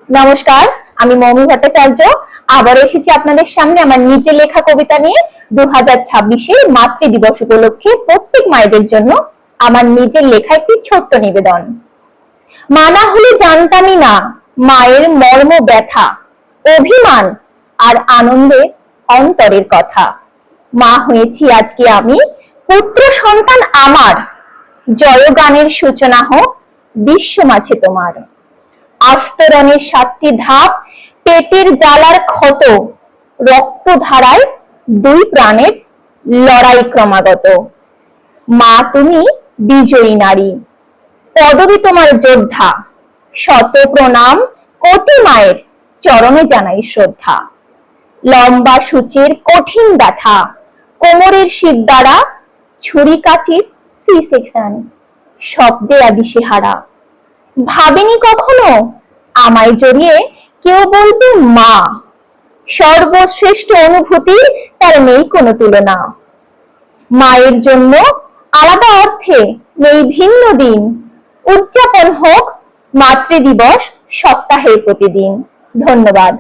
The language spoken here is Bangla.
নমস্কার, আমি মৌমি ভট্টাচার্য আবার এসেছি আপনাদের সামনে আমার নিজের লেখা কবিতা নিয়ে। 2026 মাতৃ দিবস উপলক্ষে প্রত্যেক মায়েদের জন্য আমার নিজের লেখা একটি ছোট্ট নিবেদন। মা না হলে জানতামই না মায়ের মর্ম ব্যথা, অভিমান আর আনন্দে অন্তরের কথা। মা হয়েছি আজকে আমি, পুত্র সন্তান আমার, জয়গানের সূচনা হোক বিশ্ব মাঝে তোমার। আস্তরণের 7টি ধাপ, পেটের জ্বালার ক্ষত, রক্ত ধারায় 2 প্রাণের লড়াই ক্রমাগত। মা তুমি বিজয়ী নারী, পদবী তোমার যোদ্ধা, শত প্রণাম কোটি মায়ের চরণে জানাই শ্রদ্ধা। লম্বা সূচের কঠিন ব্যথা, কোমরের শীত দ্বারা, ছুরি কাচির সি সেকশন, শব্দে দিশেহারা। ভাবিনি কখনো আমায় জড়িয়ে কেউ বলবে মা, সর্বশ্রেষ্ঠ অনুভূতি তার নেই কোনো তুলনা। মায়ের জন্য আলাদা অর্থে নেই ভিন্ন দিন, উদযাপন হোক মাতৃ দিবস সপ্তাহের প্রতিদিন। ধন্যবাদ।